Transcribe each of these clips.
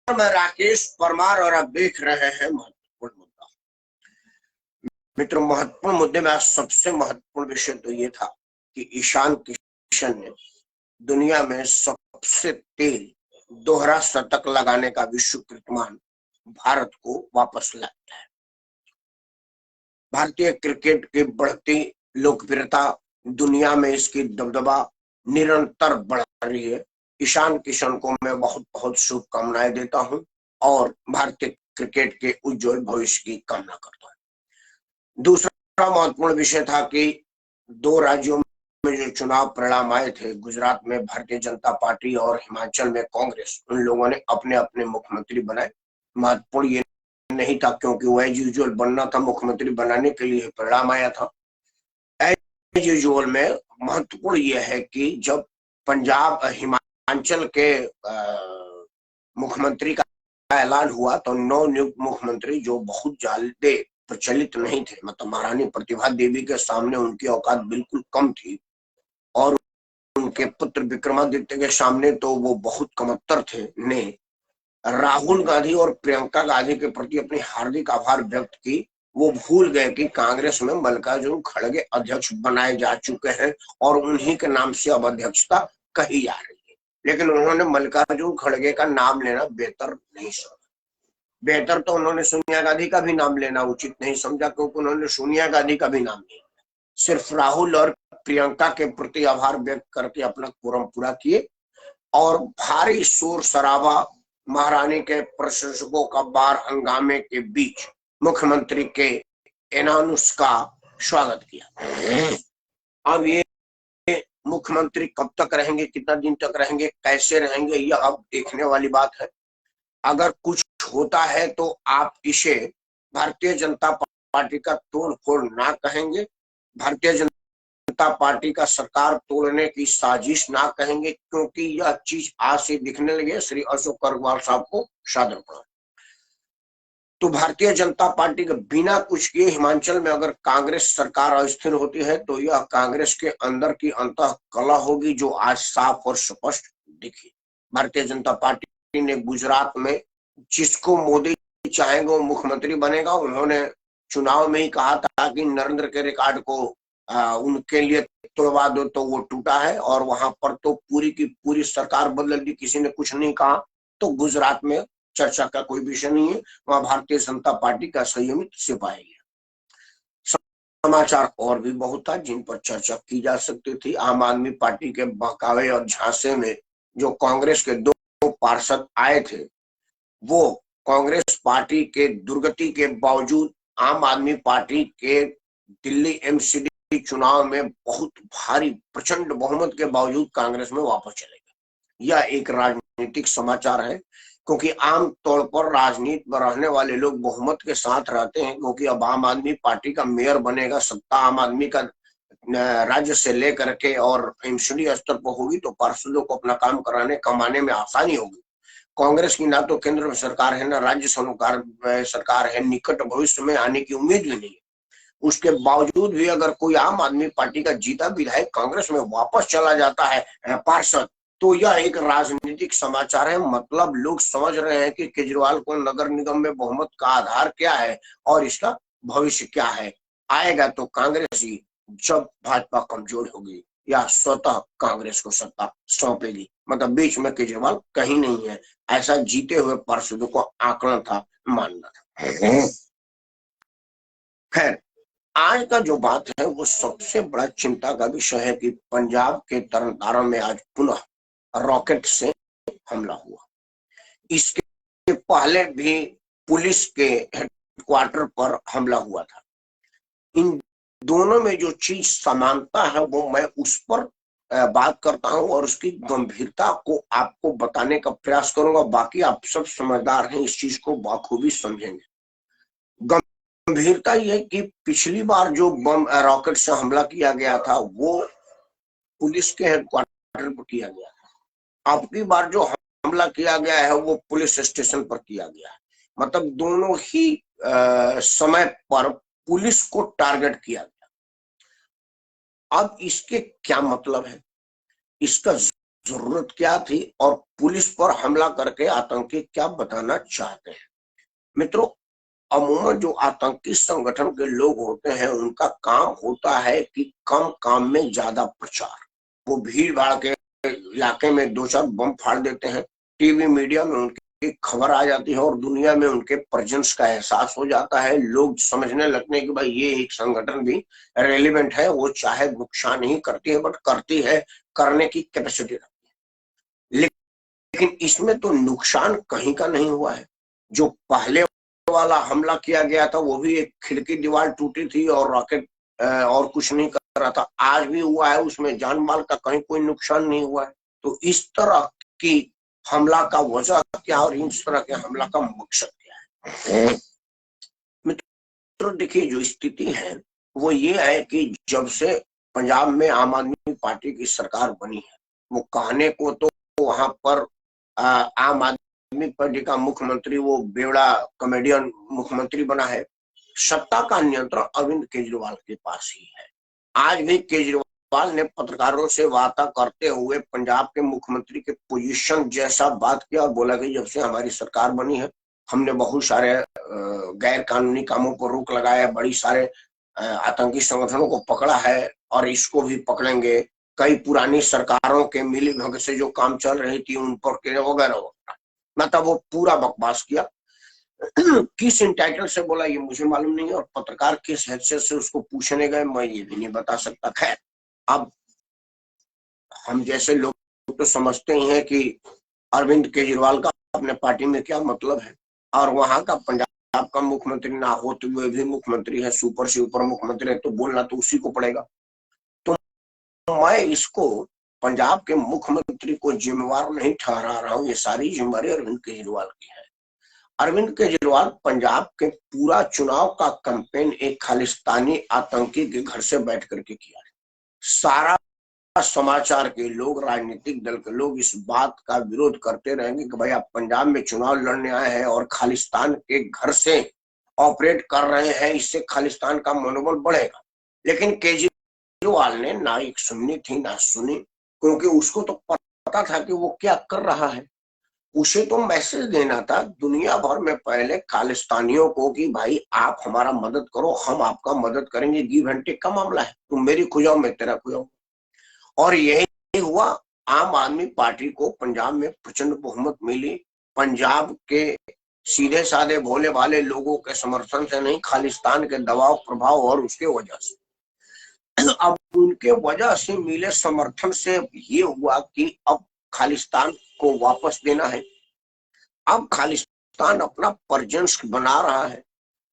मैं राकेश परमार और आप देख रहे हैं महत्वपूर्ण मुद्दा। मित्रों, महत्वपूर्ण मुद्दे में आज सबसे महत्वपूर्ण विषय तो ये था कि ईशान किशन ने दुनिया में सबसे तेज दोहरा शतक लगाने का विश्व कीर्तिमान भारत को वापस लाया है। भारतीय क्रिकेट की बढ़ती लोकप्रियता, दुनिया में इसकी दबदबा निरंतर बढ़ रही है। ईशान किशन को मैं बहुत बहुत शुभकामनाएं देता हूं और भारतीय क्रिकेट के उज्जवल भविष्य की कामना करता हूं। दूसरा महत्वपूर्ण विषय था कि दो राज्यों में जो चुनाव परिणाम आए थे, गुजरात में भारतीय जनता पार्टी और हिमाचल में कांग्रेस, उन लोगों ने अपने अपने मुख्यमंत्री बनाए। महत्वपूर्ण ये नहीं था क्योंकि वो एज यूजुअल बनना था, मुख्यमंत्री बनाने के लिए परिणाम आया था। एज यूजुअल में महत्वपूर्ण यह है कि जब पंजाब हिमाचल के मुख्यमंत्री का ऐलान हुआ तो नवनियुक्त मुख्यमंत्री जो बहुत ज्यादा प्रचलित नहीं थे, मतलब महारानी प्रतिभा देवी के सामने उनकी औकात बिल्कुल कम थी और उनके पुत्र विक्रमादित्य के सामने तो वो बहुत कमतर थे, ने राहुल गांधी और प्रियंका गांधी के प्रति अपनी हार्दिक आभार व्यक्त की। वो भूल गए कि कांग्रेस में मल्लिकार्जुन खड़गे अध्यक्ष बनाए जा चुके हैं और उन्हीं के नाम से अब अध्यक्षता कही जा रही है, लेकिन उन्होंने मल्लिकार्जुन खड़गे का नाम लेना बेहतर नहीं समझा। बेहतर तो उन्होंने सोनिया गांधी का भी नाम लेना उचित नहीं समझा, क्योंकि उन्होंने सोनिया गांधी का भी नाम नहीं, सिर्फ राहुल और प्रियंका के प्रति आभार व्यक्त करके अपना कोरम पूरा किए और भारी शोर शराबा, महारानी के प्रशंसकों का बार हंगामे के बीच मुख्यमंत्री के एनाउंस का स्वागत किया। अब ये मुख्यमंत्री कब तक रहेंगे, कितना दिन तक रहेंगे, कैसे रहेंगे, यह अब देखने वाली बात है। अगर कुछ होता है तो आप इसे भारतीय जनता पार्टी का तोड़ फोड़ ना कहेंगे, भारतीय जनता पार्टी का सरकार तोड़ने की साजिश ना कहेंगे, क्योंकि यह चीज आज से दिखने लगे श्री अशोक गहलोत साहब को सादर पड़ा। तो भारतीय जनता पार्टी के बिना कुछ किए हिमाचल में अगर कांग्रेस सरकार अस्थिर होती है तो यह कांग्रेस के अंदर की अंतः कला होगी जो आज साफ और स्पष्ट दिखी। भारतीय जनता पार्टी ने गुजरात में जिसको मोदी चाहेंगे वो मुख्यमंत्री बनेगा। उन्होंने चुनाव में ही कहा था कि नरेंद्र के रिकॉर्ड को उनके लिए तोड़वा दो, तो वो टूटा है और वहां पर तो पूरी की पूरी सरकार बदल दी, किसी ने कुछ नहीं कहा। तो गुजरात में चर्चा का कोई विषय नहीं है, वहां भारतीय जनता पार्टी का संयमित सिपाही है। समाचार और भी बहुत था जिन पर चर्चा की जा सकती थी। आम आदमी पार्टी के बहकावे और झांसे में जो कांग्रेस के दो पार्षद आए थे, वो कांग्रेस पार्टी के दुर्गति के बावजूद आम आदमी पार्टी के दिल्ली एमसीडी चुनाव में बहुत भारी प्रचंड बहुमत के बावजूद कांग्रेस में वापस चले गए। यह एक राजनीतिक समाचार है, क्योंकि आम तौर पर राजनीति में रहने वाले लोग बहुमत के साथ रहते हैं, क्योंकि अब आम आदमी पार्टी का मेयर बनेगा, सत्ता आम आदमी का राज्य से लेकर के और एमसीडी स्तर पर होगी, तो पार्षदों को अपना काम कराने कमाने में आसानी होगी। कांग्रेस की ना तो केंद्र में सरकार है ना राज्य सरकार है, निकट भविष्य में आने की उम्मीद भी नहीं है। उसके बावजूद भी अगर कोई आम आदमी पार्टी का जीता विधायक कांग्रेस में वापस चला जाता है पार्षद, तो यह एक राजनीतिक समाचार है। मतलब लोग समझ रहे हैं कि केजरीवाल को नगर निगम में बहुमत का आधार क्या है और इसका भविष्य क्या है। आएगा तो कांग्रेस ही, जब भाजपा कमजोर होगी या स्वतः कांग्रेस को सत्ता सौंपेगी, मतलब बीच में केजरीवाल कहीं नहीं है, ऐसा जीते हुए पार्षदों को आकलन था, मानना था। खैर, आज का जो बात है वो सबसे बड़ा चिंता का विषय है कि पंजाब के तरनतारण में आज पुनः रॉकेट से हमला हुआ। इसके पहले भी पुलिस के हेडक्वार्टर पर हमला हुआ था। इन दोनों में जो चीज समानता है वो मैं उस पर बात करता हूं और उसकी गंभीरता को आपको बताने का प्रयास करूंगा। बाकी आप सब समझदार हैं, इस चीज को बखूबी समझेंगे। गंभीरता यह कि पिछली बार जो बम रॉकेट से हमला किया गया था वो पुलिस के हेडक्वार्टर पर किया गया था। अब की बार जो हमला किया गया है वो पुलिस स्टेशन पर किया गया है। मतलब दोनों ही समय पर पुलिस को टारगेट किया गया। अब इसके क्या मतलब है, इसका जरूरत क्या थी और पुलिस पर हमला करके आतंकी क्या बताना चाहते हैं। मित्रों, अमूमन जो आतंकी संगठन के लोग होते हैं उनका काम होता है कि कम काम में ज्यादा प्रचार। वो भीड़ भाड़ के इलाके में 2-4 बम फाड़ देते हैं, टीवी मीडिया में उनकी खबर आ जाती है और दुनिया में उनके प्रेजेंस का एहसास हो जाता है। लोग समझने लगते हैं कि भाई ये एक संगठन भी रेलिवेंट है, वो चाहे नुकसान ही करती है बट करती है, करने की कैपेसिटी रखती है। लेकिन इसमें तो नुकसान कहीं का नहीं हुआ है। जो पहले वाला हमला किया गया था वो भी एक खिड़की दीवार टूटी थी और रॉकेट और कुछ नहीं कर रहा था। आज भी हुआ है, उसमें जान माल का कहीं कोई नुकसान नहीं हुआ है। तो इस तरह की हमला का वजह क्या और इस तरह के हमला का मकसद क्या है। मित्रों देखिए, जो स्थिति है वो ये है कि जब से पंजाब में आम आदमी पार्टी की सरकार बनी है, वो कहने को तो वहां पर आम आदमी पार्टी का मुख्यमंत्री वो बेवड़ा कॉमेडियन मुख्यमंत्री बना है, सत्ता का नियंत्रण अरविंद केजरीवाल के पास ही है। आज भी केजरीवाल ने पत्रकारों से वार्ता करते हुए पंजाब के मुख्यमंत्री के पोजीशन जैसा बात किया और बोला कि जब से हमारी सरकार बनी है हमने बहुत सारे गैर कानूनी कामों पर रोक लगाया है, बड़ी सारे आतंकी संगठनों को पकड़ा है और इसको भी पकड़ेंगे। कई पुरानी सरकारों के मिली भगत से जो काम चल रही थी उन पर वगैरह वगैरह, मतलब वो पूरा बकवास किया। किस इंटाइटल से बोला ये मुझे मालूम नहीं, और पत्रकार किस हैसियत से उसको पूछने गए मैं ये भी नहीं बता सकता। खैर, अब हम जैसे लोग तो समझते ही हैं कि अरविंद केजरीवाल का अपने पार्टी में क्या मतलब है, और वहां का पंजाब का मुख्यमंत्री ना होते हुए भी मुख्यमंत्री है, सुपर से ऊपर मुख्यमंत्री है, तो बोलना तो उसी को पड़ेगा। तो मैं इसको पंजाब के मुख्यमंत्री को जिम्मेवार नहीं ठहरा रहा हूँ, ये सारी जिम्मेवारी अरविंद केजरीवाल की है। अरविंद केजरीवाल पंजाब के पूरा चुनाव का कैंपेन एक खालिस्तानी आतंकी के घर से बैठ करके किया है। सारा समाचार के लोग, राजनीतिक दल के लोग इस बात का विरोध करते रहेंगे कि भाई आप पंजाब में चुनाव लड़ने आए हैं और खालिस्तान के घर से ऑपरेट कर रहे हैं, इससे खालिस्तान का मनोबल बढ़ेगा। लेकिन केजरीवाल ने ना एक सुननी थी ना सुनी, क्योंकि उसको तो पता था कि वो क्या कर रहा है। उसे तो मैसेज देना था दुनिया भर में पहले खालिस्तानियों को कि भाई आप हमारा मदद करो, हम आपका मदद करेंगे। गिव एंड टेक का मामला है, तुम मेरी खुजाओ मैं तेरा खुजाऊं। और यही हुआ। आम आदमी पार्टी को पंजाब में प्रचंड बहुमत मिली, पंजाब के सीधे साधे भोले भाले लोगों के समर्थन से नहीं, खालिस्तान के दबाव प्रभाव और उसके वजह से। अब उनके वजह से मिले समर्थन से ये हुआ कि अब खालिस्तान को वापस देना है। अब खालिस्तान अपना प्रेजेंस बना रहा है,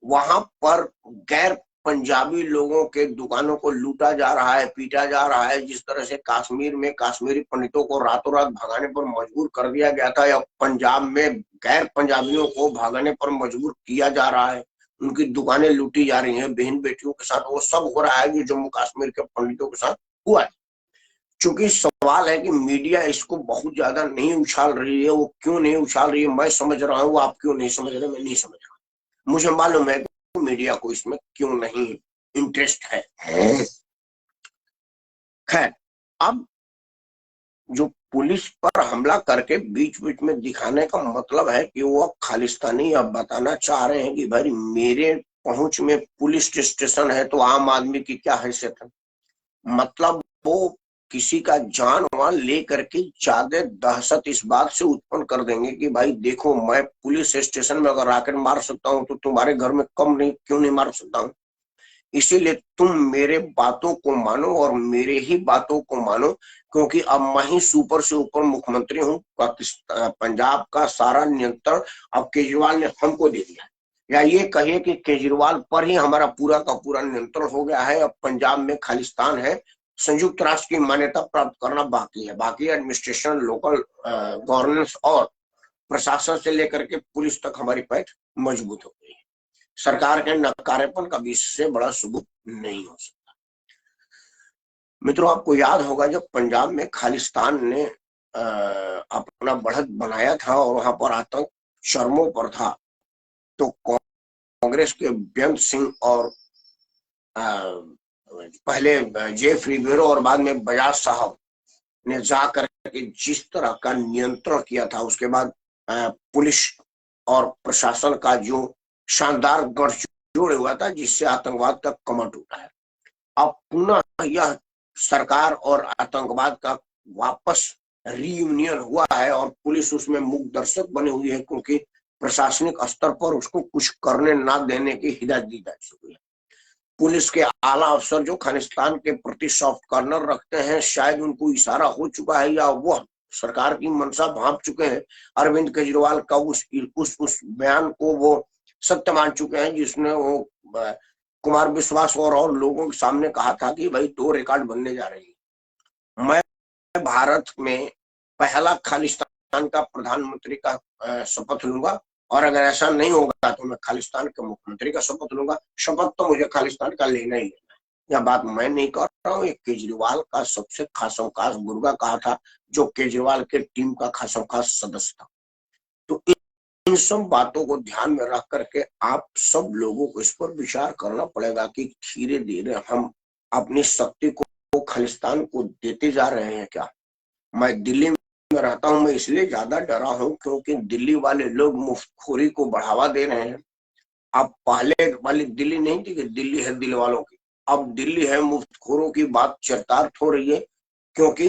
वहां पर गैर पंजाबी लोगों के दुकानों को लूटा जा रहा है, पीटा जा रहा है। जिस तरह से कश्मीर में कश्मीरी पंडितों को रातों रात भगाने पर मजबूर कर दिया गया था, या पंजाब में गैर पंजाबियों को भागने पर मजबूर किया जा रहा है, उनकी दुकानें लूटी जा रही हैं बहन बेटियों के साथ, वो सब हो रहा है जो जम्मू कश्मीर के पंडितों के साथ हुआ है। चूंकि सवाल है कि मीडिया इसको बहुत ज्यादा नहीं उछाल रही है, वो क्यों नहीं उछाल रही है मैं समझ रहा हूँ, आप क्यों नहीं समझ रहे मैं नहीं समझ रहा। मुझे मालूम है कि मीडिया को इसमें क्यों नहीं इंटरेस्ट है। खैर, अब जो पुलिस पर हमला करके बीच बीच में दिखाने का मतलब है कि वो खालिस्तानी अब बताना चाह रहे हैं कि भाई मेरे पहुंच में पुलिस स्टेशन है तो आम आदमी की क्या हैसियत है। मतलब वो किसी का जान वहां ले करके ज्यादा दहशत इस बात से उत्पन्न कर देंगे कि भाई देखो मैं पुलिस स्टेशन में अगर रॉकेट मार सकता हूं तो तुम्हारे घर में कम नहीं क्यों नहीं मार सकता हूं। इसीलिए तुम मेरे बातों को मानो और मेरे ही बातों को मानो, क्योंकि अब मैं ही सुपर से ऊपर मुख्यमंत्री हूँ। पंजाब का सारा नियंत्रण अब केजरीवाल ने हमको दे दिया, या ये कहिए कि केजरीवाल पर ही हमारा पूरा का पूरा नियंत्रण हो गया है। अब पंजाब में खालिस्तान है, संयुक्त राष्ट्र की मान्यता प्राप्त करना बाकी है। बाकी एडमिनिस्ट्रेशन, लोकल गवर्नेंस और प्रशासन से लेकर के पुलिस तक हमारी पैठ मजबूत हो गई है। सरकार के नकारेपन का भी इससे बड़ा सबूत नहीं हो सकता। मित्रों, आपको याद होगा जब पंजाब में खालिस्तान ने अपना बढ़त बनाया था और वहां पर आतंक चरमों पर था, तो कांग्रेस के बेअंत सिंह और पहले जेफ रिबेरो और बाद में बजाज साहब, ने जाकर के जिस तरह का नियंत्रण किया था, उसके बाद पुलिस और प्रशासन का जो शानदार गठजोड़ हुआ था, जिससे आतंकवाद का कमर टूटा है। अब पुनः यह सरकार और आतंकवाद का वापस रीयूनियन हुआ है और पुलिस उसमें मुख्य दर्शक बने हुई है, क्योंकि प्रशासनिक स्तर पर उसको कुछ करने ना देने की हिदायत दी जा चुकी है। पुलिस के आला अफसर जो खालिस्तान के प्रति सॉफ्ट कॉर्नर रखते हैं, शायद उनको इशारा हो चुका है या वह सरकार की मंशा भांप चुके हैं। अरविंद केजरीवाल का उस बयान को वो सत्य मान चुके हैं, जिसने वो कुमार विश्वास और लोगों के सामने कहा था कि भाई 2 रिकॉर्ड बनने जा रही है। मैं भारत में पहला खालिस्तान का प्रधानमंत्री का शपथ लूंगा, और अगर ऐसा नहीं होगा तो मैं खालिस्तान के मुख्यमंत्री का शपथ लूंगा। शपथ तो मुझे खालिस्तान का लेना ही लेना है। यह बात मैं नहीं कर रहा हूँ, ये केजरीवाल का सबसे खासम खास बुर्गा कहा था, जो केजरीवाल के टीम का खासम खास सदस्य था। तो इन सब बातों को ध्यान में रख करके आप सब लोगों को इस पर विचार करना पड़ेगा कि धीरे धीरे हम अपनी शक्ति को खालिस्तान को देते जा रहे हैं क्या। मैं दिल्ली में रहता हूं, मैं इसलिए ज्यादा डरा हूं क्योंकि दिल्ली वाले लोग मुफ्तखोरी को बढ़ावा दे रहे हैं। अब पहले वाली दिल्ली नहीं थी कि दिल्ली है दिल वालों की, अब दिल्ली है मुफ्तखोरों की। बात चरितार्थ हो रही है, क्योंकि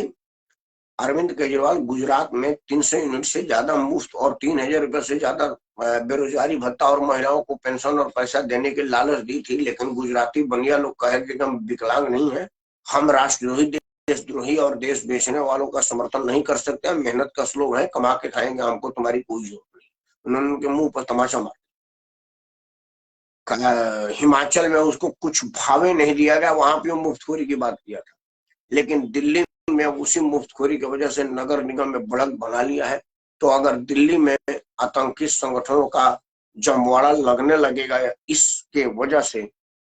अरविंद केजरीवाल गुजरात में 300 यूनिट से ज्यादा मुफ्त और 3000 रुपए से ज्यादा बेरोजगारी भत्ता और महिलाओं को पेंशन और पैसा देने की लालच दी थी। लेकिन गुजराती बनिया लोग कहे कि हम विकलांग नहीं है, हम राष्ट्रद्रोही, देशद्रोही और देश बेचने वालों का समर्थन नहीं कर सकते। हम मेहनत कश लोग हैं, कमा के खाएंगे, हमको तुम्हारी कोई जरूरत नहीं। उन्होंने उनके मुंह पर तमाचा मारा। हिमाचल में उसको कुछ भावे नहीं दिया गया, वहां पे मुफ्तखोरी की बात किया था। लेकिन दिल्ली में उसी मुफ्तखोरी की वजह से नगर निगम में बढ़त बना लिया है। तो अगर दिल्ली में आतंकी संगठनों का जमवाड़ा लगने लगेगा इसके वजह से,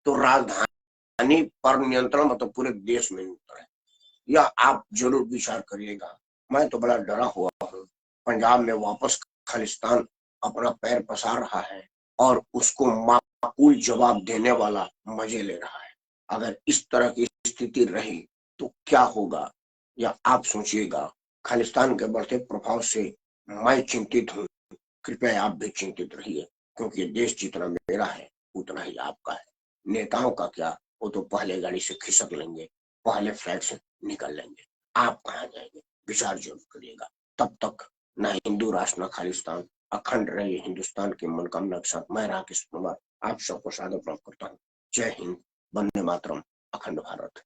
तो राजधानी पर नियंत्रण मतलब पूरे देश में उतर है। यह आप जरूर विचार करिएगा। मैं तो बड़ा डरा हुआ हूँ। पंजाब में वापस खालिस्तान अपना पैर पसार रहा है और उसको माकूल जवाब देने वाला मजे ले रहा है। अगर इस तरह की स्थिति रही तो क्या होगा, या आप सोचिएगा। खालिस्तान के बढ़ते प्रभाव से मैं चिंतित हूँ। कृपया आप भी चिंतित रहिए, क्योंकि देश जितना मेरा है उतना ही आपका है। नेताओं का क्या, वो तो पहले गाड़ी से खिसक लेंगे, पहले फ्लैट से निकल लेंगे। आप कहाँ जाएंगे, विचार जरूर करिएगा। तब तक ना हिंदू राष्ट्र, ना खालिस्तान, अखंड रहे हिंदुस्तान की मनोकामना के साथ मैं राकेश कुमार आप सबको सादर प्राप्त करता हूँ। जय हिंद, वंदे मातरम, अखंड भारत।